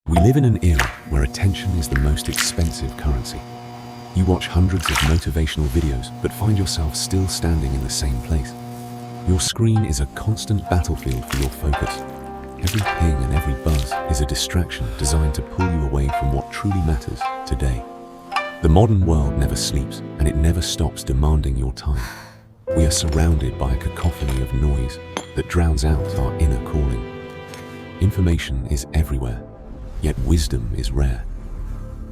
We live in an era where attention is the most expensive currency. You watch hundreds of motivational videos, but find yourself still standing in the same place. Your screen is a constant battlefield for your focus. Every ping and every buzz is a distraction designed to pull you away from what truly matters today. The modern world never sleeps, and it never stops demanding your time. We are surrounded by a cacophony of noise that drowns out our inner calling. Information is everywhere, yet wisdom is rare.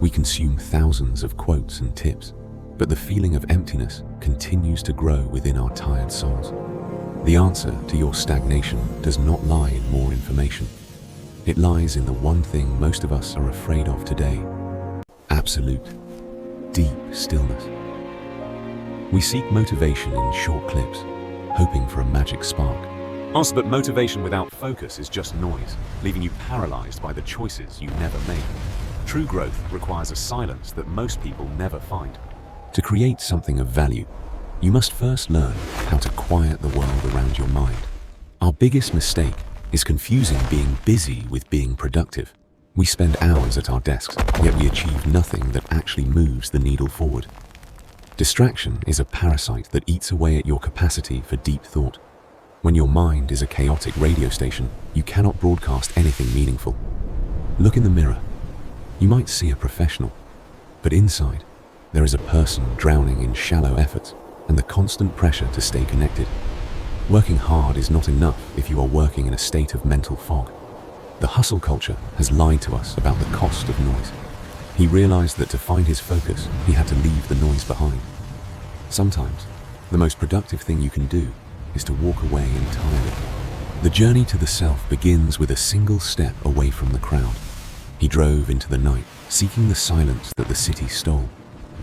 We consume thousands of quotes and tips, but the feeling of emptiness continues to grow within our tired souls. The answer to your stagnation does not lie in more information. It lies in the one thing most of us are afraid of today: absolute, deep stillness. We seek motivation in short clips, hoping for a magic spark. But motivation without focus is just noise, leaving you paralyzed by the choices you never made. True growth requires a silence that most people never find. To create something of value, you must first learn how to quiet the world around your mind. Our biggest mistake is confusing being busy with being productive. We spend hours at our desks, yet we achieve nothing that actually moves the needle forward. Distraction is a parasite that eats away at your capacity for deep thought. When your mind is a chaotic radio station, you cannot broadcast anything meaningful. Look in the mirror. You might see a professional, but inside, there is a person drowning in shallow efforts and the constant pressure to stay connected. Working hard is not enough if you are working in a state of mental fog. The hustle culture has lied to us about the cost of noise. He realized that to find his focus, he had to leave the noise behind. Sometimes, the most productive thing you can do is to walk away entirely. The journey to the self begins with a single step away from the crowd. He drove into the night, seeking the silence that the city stole.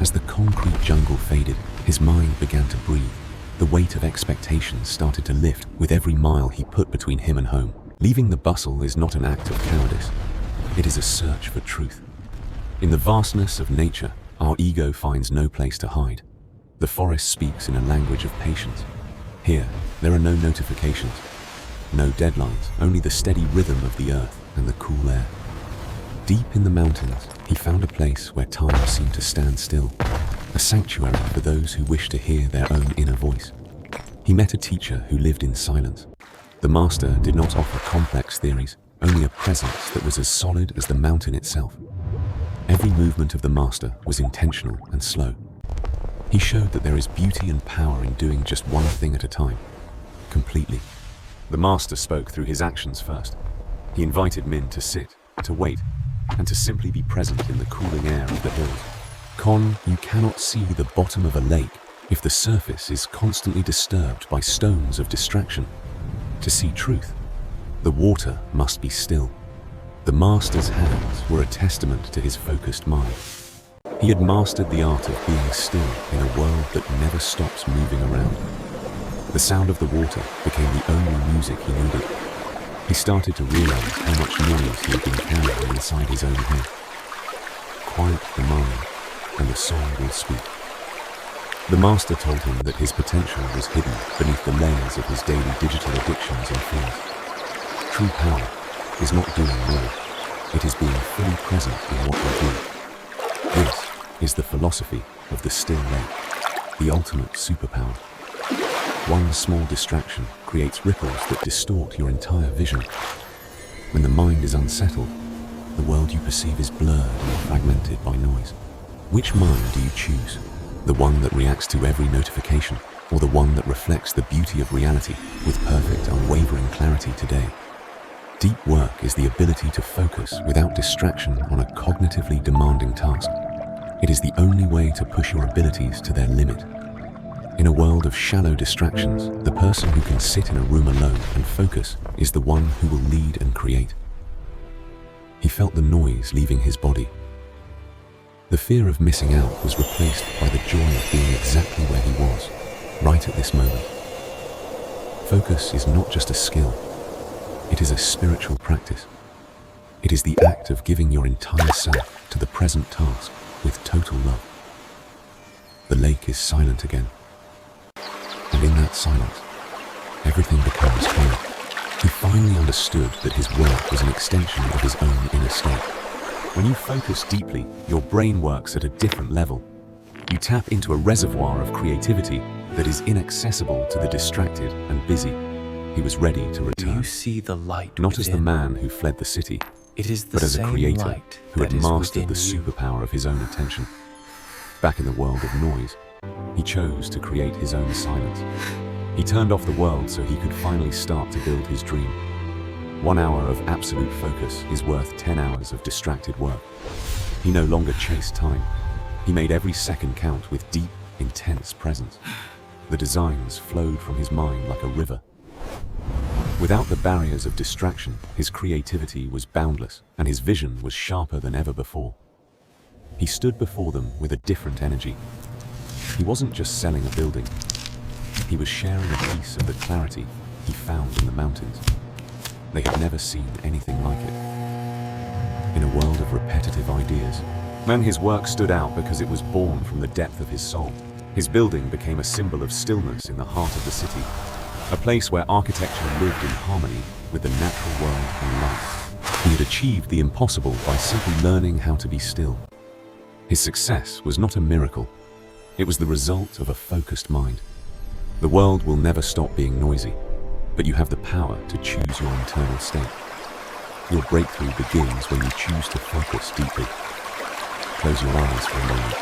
As the concrete jungle faded, his mind began to breathe. The weight of expectations started to lift with every mile he put between him and home. Leaving the bustle is not an act of cowardice. It is a search for truth. In the vastness of nature, our ego finds no place to hide. The forest speaks in a language of patience. Here, there are no notifications, no deadlines, only the steady rhythm of the earth and the cool air. Deep in the mountains, he found a place where time seemed to stand still, a sanctuary for those who wish to hear their own inner voice. He met a teacher who lived in silence. The master did not offer complex theories, only a presence that was as solid as the mountain itself. Every movement of the master was intentional and slow. He showed that there is beauty and power in doing just one thing at a time, completely. The master spoke through his actions first. He invited Min to sit, to wait, and to simply be present in the cooling air of the hills. Con, you cannot see the bottom of a lake if the surface is constantly disturbed by stones of distraction. To see truth, the water must be still. The master's hands were a testament to his focused mind. He had mastered the art of being still in a world that never stops moving around. The sound of the water became the only music he needed. He started to realize how much noise he had been carrying inside his own head. Quiet the mind, and the soul will speak. The master told him that his potential was hidden beneath the layers of his daily digital addictions and fears. True power is not doing more, it is being fully present in what you do. This is the philosophy of the still lake, the ultimate superpower. One small distraction creates ripples that distort your entire vision. When the mind is unsettled, the world you perceive is blurred and fragmented by noise. Which mind do you choose? The one that reacts to every notification, or the one that reflects the beauty of reality with perfect, unwavering clarity today? Deep work is the ability to focus without distraction on a cognitively demanding task. It is the only way to push your abilities to their limit. In a world of shallow distractions, the person who can sit in a room alone and focus is the one who will lead and create. He felt the noise leaving his body. The fear of missing out was replaced by the joy of being exactly where he was, right at this moment. Focus is not just a skill, it is a spiritual practice. It is the act of giving your entire self to the present task with total love. The lake is silent again, and in that silence, everything becomes clear. He finally understood that his work was an extension of his own inner state. When you focus deeply, your brain works at a different level. You tap into a reservoir of creativity that is inaccessible to the distracted and busy. He was ready to return. Do you see the light Not as the within? man who fled the city, It is the but as a same creator light who had that is mastered the within you. superpower of his own attention. Back in the world of noise, he chose to create his own silence. He turned off the world so he could finally start to build his dream. 1 hour of absolute focus is worth 10 hours of distracted work. He no longer chased time. He made every second count with deep, intense presence. The designs flowed from his mind like a river. Without the barriers of distraction, his creativity was boundless, and his vision was sharper than ever before. He stood before them with a different energy. He wasn't just selling a building. He was sharing a piece of the clarity he found in the mountains. They had never seen anything like it. In a world of repetitive ideas, his work stood out because it was born from the depth of his soul. His building became a symbol of stillness in the heart of the city, a place where architecture lived in harmony with the natural world and life. He had achieved the impossible by simply learning how to be still. His success was not a miracle. It was the result of a focused mind. The world will never stop being noisy, but you have the power to choose your internal state. Your breakthrough begins when you choose to focus deeply. Close your eyes for a moment.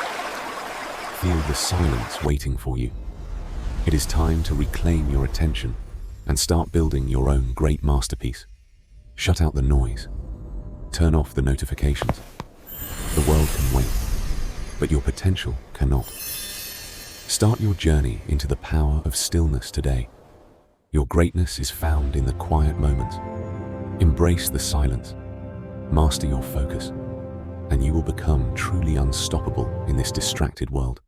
Feel the silence waiting for you. It is time to reclaim your attention and start building your own great masterpiece. Shut out the noise. Turn off the notifications. The world can wait, but your potential cannot. Start your journey into the power of stillness today. Your greatness is found in the quiet moments. Embrace the silence. Master your focus, and you will become truly unstoppable in this distracted world.